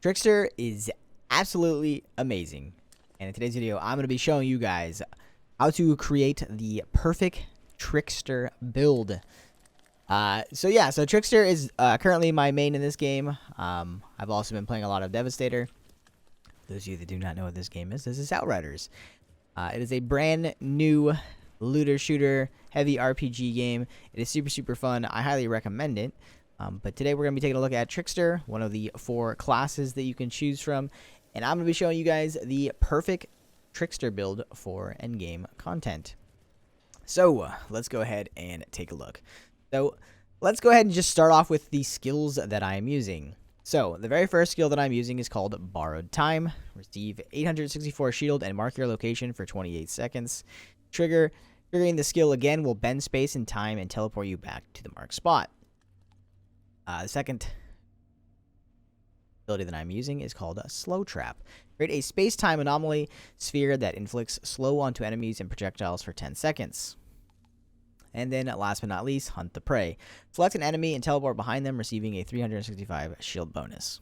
Trickster is absolutely amazing. And in today's video, I'm going to be showing you guys how to create the perfect Trickster build. So Trickster is currently my main in this game. I've also been playing a lot of Devastator. For those of you that do not know what this game is, this is Outriders. It is a brand new looter shooter heavy RPG game. It is super fun. I highly recommend it. But today we're going to be taking a look at Trickster, one of the 4 classes that you can choose from. And I'm going to be showing you guys the perfect Trickster build for endgame content. So let's go ahead and take a look. So let's go ahead and just start off with the skills that I am using. So the very first skill that I'm using is called Borrowed Time. Receive 864 shield and mark your location for 28 seconds. Triggering the skill again will bend space and time and teleport you back to the marked spot. The second ability that I'm using is called a Slow Trap. Create a space-time anomaly sphere that inflicts slow onto enemies and projectiles for 10 seconds. And then, last but not least, Hunt the Prey. Select an enemy and teleport behind them, receiving a 365 shield bonus.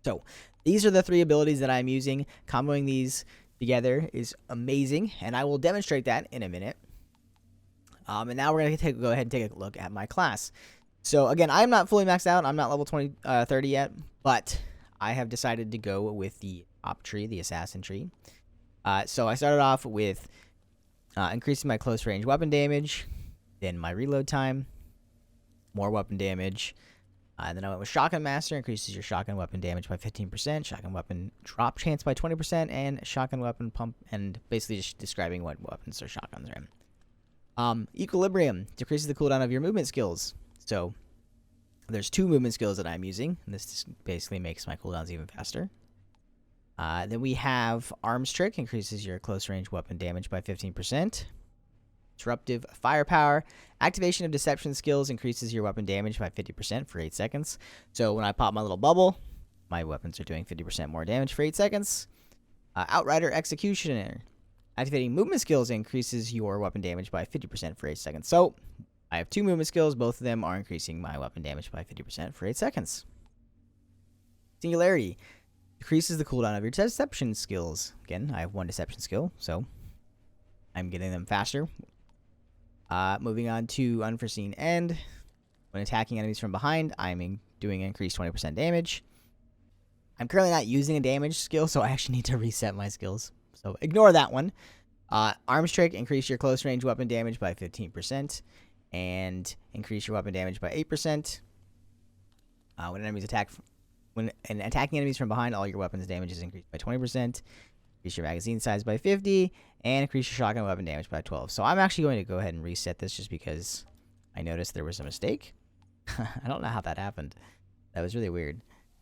So, these are the 3 abilities that I'm using. Comboing these together is amazing, and I will demonstrate that in a minute. And now we're going to go ahead and take a look at my class. So again, I'm not fully maxed out. I'm not level 30 yet, but I have decided to go with the op tree, the assassin tree. So I started off with increasing my close range weapon damage, then my reload time, more weapon damage, and then I went with Shotgun Master, increases your shotgun weapon damage by 15%, shotgun weapon drop chance by 20%, and shotgun weapon pump, and basically just describing what weapons or shotguns are in. Equilibrium decreases the cooldown of your movement skills. So there's 2 movement skills that I'm using, and this just basically makes my cooldowns even faster. Then we have Arms Trick, increases your close range weapon damage by 15%. Disruptive Firepower, activation of deception skills increases your weapon damage by 50% for 8 seconds. So when I pop my little bubble, my weapons are doing 50% more damage for 8 seconds. Outrider Executioner, activating movement skills increases your weapon damage by 50% for 8 seconds. So I have 2 movement skills. Both of them are increasing my weapon damage by 50% for 8 seconds. Singularity decreases the cooldown of your deception skills. Again, I have 1 deception skill, so I'm getting them faster. Moving on to Unforeseen End. When attacking enemies from behind, I'm doing increased 20% damage. I'm currently not using a damage skill, so I actually need to reset my skills. So ignore that one. Arms Trick, increase your close range weapon damage by 15%. And increase your weapon damage by 8%. When attacking enemies from behind, all your weapons damage is increased by 20%. Increase your magazine size by 50, and increase your shotgun weapon damage by 12. So I'm actually going to go ahead and reset this just because I noticed there was a mistake. I don't know how that happened. That was really weird.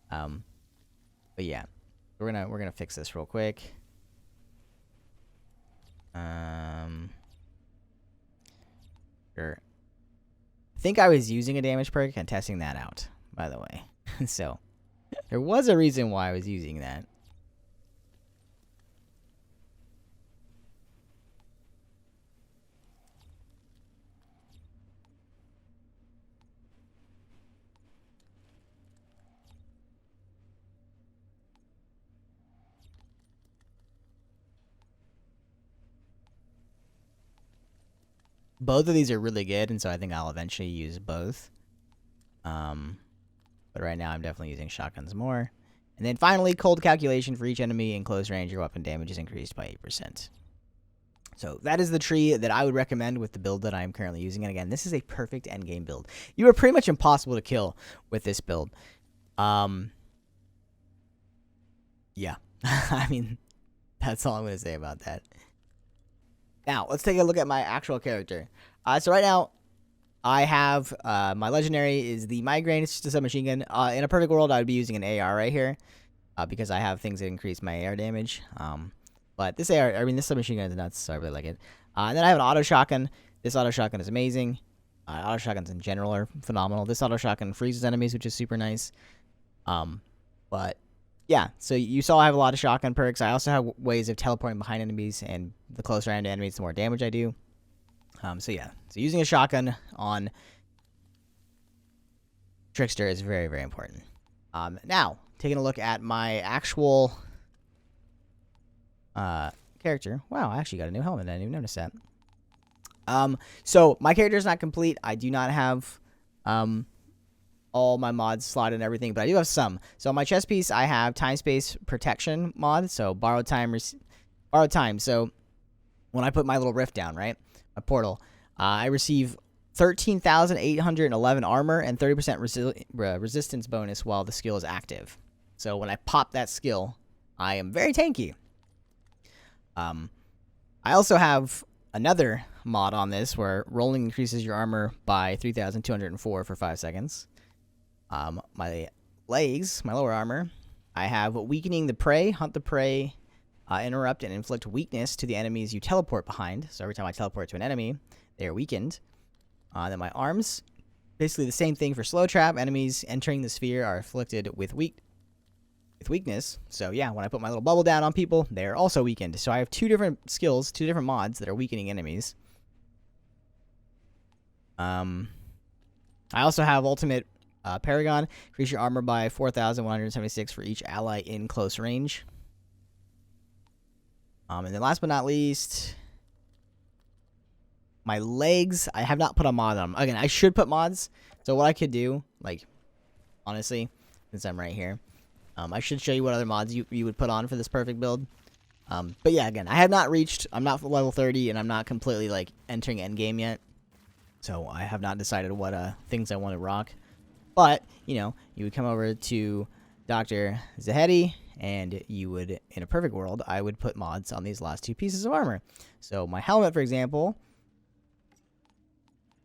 But yeah, we're gonna fix this real quick. Sure. I think I was using a damage perk and testing that out, by the way. So, there was a reason why I was using that. Both of these are really good, and so I think I'll eventually use both. But right now I'm definitely using shotguns more. And then finally, cold calculation for each enemy in close range, your weapon damage is increased by 8%. So that is the tree that I would recommend with the build that I'm currently using. And again, this is a perfect endgame build. You are pretty much impossible to kill with this build. Yeah. I mean, that's all I'm going to say about that. Now, let's take a look at my actual character. So right now, I have my legendary is the Migraine. It's just a submachine gun. In a perfect world, I would be using an AR right here because I have things that increase my AR damage. But this AR, I mean, this submachine gun is nuts, so I really like it. And then I have an auto shotgun. This auto shotgun is amazing. Auto shotguns in general are phenomenal. This auto shotgun freezes enemies, which is super nice. But yeah, so you saw I have a lot of shotgun perks. I also have ways of teleporting behind enemies, and the closer I am to enemies, the more damage I do. So yeah, so using a shotgun on Trickster is very important. Now, taking a look at my actual character. Wow, I actually got a new helmet. I didn't even notice that. So my character is not complete. I do not have all my mods slotted and everything, but I do have some. So on my chest piece, I have time space protection mod. So borrowed time. So when I put my little rift down, right, my portal, I receive 13,811 armor and 30% resistance bonus while the skill is active. So when I pop that skill, I am very tanky. I also have another mod on this where rolling increases your armor by 3,204 for 5 seconds. My legs, my lower armor, I have weakening the prey, hunt the prey, interrupt and inflict weakness to the enemies you teleport behind. So every time I teleport to an enemy, they are weakened. Then my arms, basically the same thing for slow trap. Enemies entering the sphere are afflicted with weakness. So yeah, when I put my little bubble down on people, they're also weakened. So I have 2 different skills, 2 different mods that are weakening enemies. I also have ultimate Paragon. Increase your armor by 4,176 for each ally in close range. And then last but not least, my legs. I have not put a mod on them. Again, I should put mods. So what I could do, like, honestly, since I'm right here, I should show you what other mods you would put on for this perfect build. But yeah, again, I have not reached, I'm not level 30, and I'm not completely, like, entering endgame yet. So I have not decided what things I want to rock. But, you know, you would come over to Dr. Zahedi, and you would, in a perfect world, I would put mods on these last 2 pieces of armor. So my helmet, for example,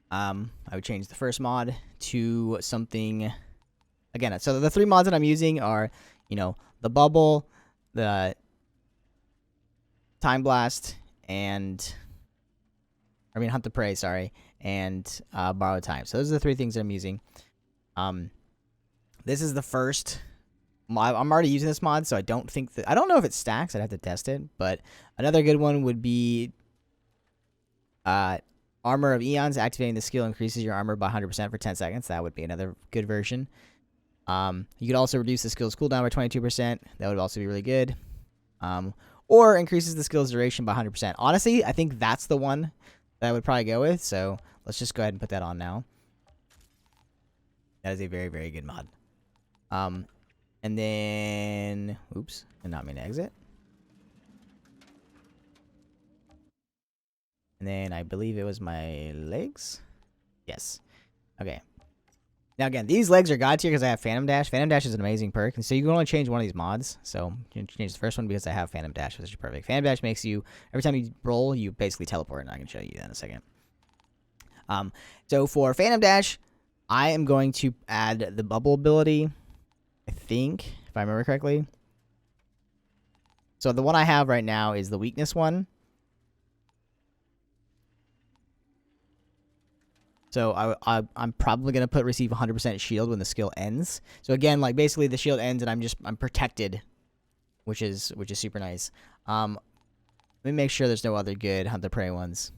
I would change the first mod to something, again, so the 3 mods that I'm using are, you know, the bubble, the time blast, and, hunt the prey, sorry, and borrow time. So those are the 3 things that I'm using. This is the first mod. I'm already using this mod, so I don't know if it stacks. I'd have to test it, but another good one would be Armor of Eons. Activating the skill increases your armor by 100% for 10 seconds. That would be another good version. You could also reduce the skill's cooldown by 22%. That would also be really good. Or increases the skill's duration by 100%. Honestly, I think that's the one that I would probably go with, so let's just go ahead and put that on now. That is a very, very good mod. And then, oops, did not mean to exit. And then I believe it was my legs. Yes. Okay. Now again, these legs are god tier because I have Phantom Dash. Phantom Dash is an amazing perk, and so you can only change one of these mods. So you can change the first one because I have Phantom Dash, which is perfect. Phantom Dash makes you, every time you roll, you basically teleport, and I can show you that in a second. So for Phantom Dash, I am going to add the bubble ability, I think, if I remember correctly. So the one I have right now is the weakness one. So I'm probably going to put receive 100% shield when the skill ends. So again, like basically the shield ends and I'm protected, which is super nice. Let me make sure there's no other good Hunt the Prey ones.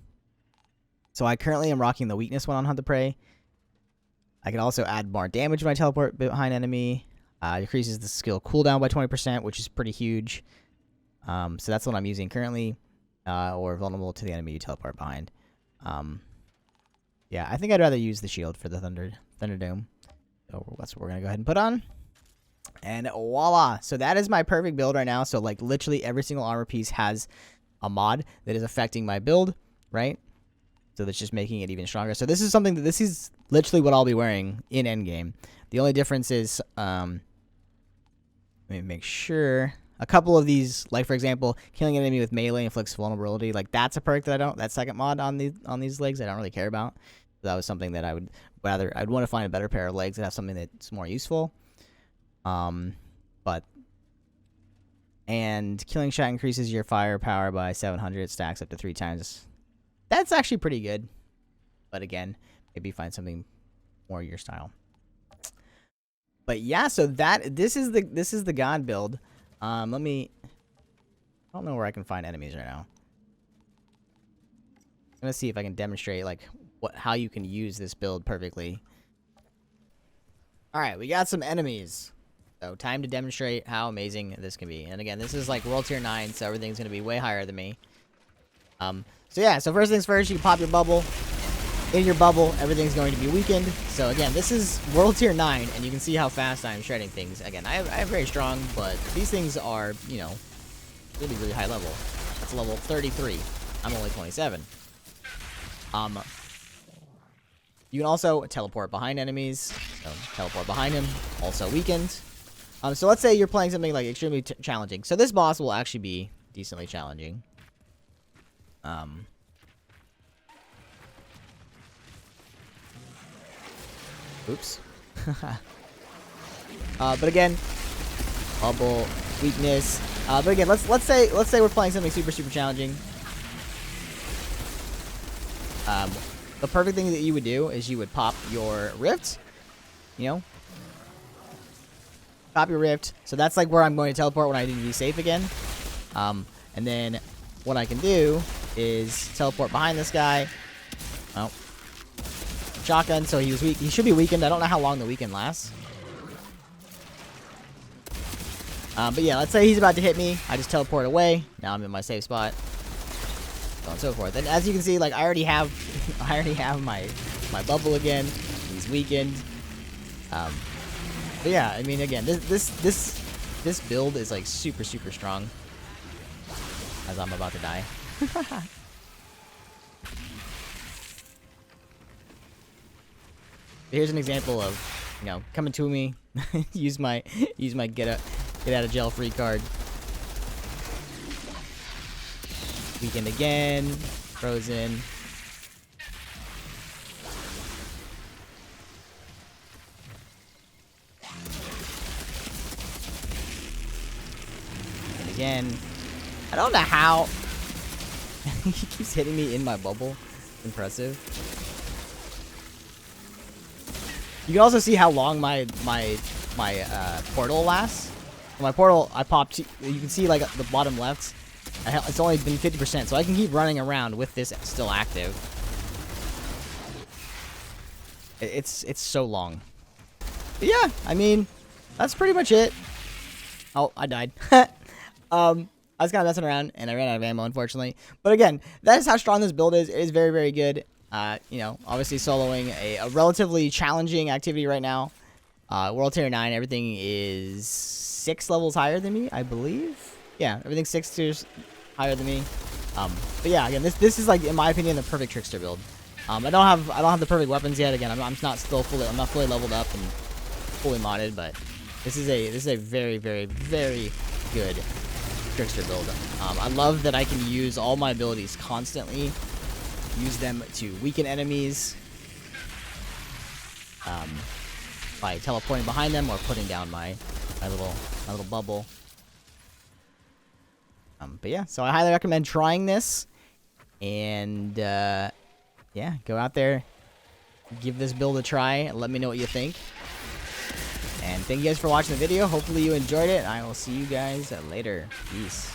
So I currently am rocking the weakness one on Hunt the Prey. I can also add more damage when I teleport behind enemy. Decreases the skill cooldown by 20%, which is pretty huge. So that's what I'm using currently. Or vulnerable to the enemy you teleport behind. Yeah, I think I'd rather use the shield for the Thunderdome. So that's what we're going to go ahead and put on. And voila. So that is my perfect build right now. So like literally every single armor piece has a mod that is affecting my build, right? So that's just making it even stronger. So this is something that this is literally what I'll be wearing in Endgame. The only difference is, let me make sure. A couple of these, like for example, killing an enemy with melee inflicts vulnerability. Like that's a perk that that second mod on these legs I don't really care about. That was something that I'd want to find a better pair of legs that have something that's more useful. And killing shot increases your firepower by 700. It stacks up to 3 times. That's actually pretty good. But again, maybe find something more your style. But yeah, so this is the god build. I don't know where I can find enemies right now. I'm gonna see if I can demonstrate like how you can use this build perfectly. All right, we got some enemies. So time to demonstrate how amazing this can be. And again, this is like World Tier 9, so everything's going to be way higher than me. So yeah, so first things first, you can pop your bubble. In your bubble, everything's going to be weakened. So again, this is World Tier 9, and you can see how fast I'm shredding things. Again, I have very strong, but these things are, you know, really, really high level. That's level 33. I'm only 27. You can also teleport behind enemies. So teleport behind him, also weakened. So let's say you're playing something like extremely challenging. So this boss will actually be decently challenging. Oops. But again, bubble weakness. But again, let's say we're playing something super challenging. The perfect thing that you would do is you would pop your rift. You know, pop your rift. So that's like where I'm going to teleport when I need to be safe again. And then what I can do is teleport behind this guy. Oh. Shotgun, so he was weak. He should be weakened. I don't know how long the weaken lasts. But yeah, let's say he's about to hit me. I just teleport away. Now I'm in my safe spot. So on and so forth. And as you can see, like I already have my bubble again. He's weakened. But yeah, I mean, again, this build is like super strong. As I'm about to die. Here's an example of, you know, coming to me. use my get out of jail free card. Weakened again. Frozen. And again. I don't know how. He keeps hitting me in my bubble. Impressive. You can also see how long my portal lasts. My portal, I popped. You can see like the bottom left. It's only been 50%, so I can keep running around with this still active. It's so long. But yeah, I mean, that's pretty much it. Oh, I died. I was kind of messing around, and I ran out of ammo, unfortunately. But again, that is how strong this build is. It is very good. You know, obviously soloing a relatively challenging activity right now. World Tier 9, everything is 6 levels higher than me, I believe. Yeah, everything's 6 tiers higher than me. But yeah, again, this is like, in my opinion, the perfect Trickster build. I don't have the perfect weapons yet. Again, I'm not fully leveled up and fully modded, but this is a very good Trickster build. I love that I can use all my abilities constantly. Use them to weaken enemies by teleporting behind them or putting down my little bubble. But yeah, so I highly recommend trying this, and yeah, go out there, give this build a try, and let me know what you think. And thank you guys for watching the video. Hopefully you enjoyed it. I will see you guys later. Peace.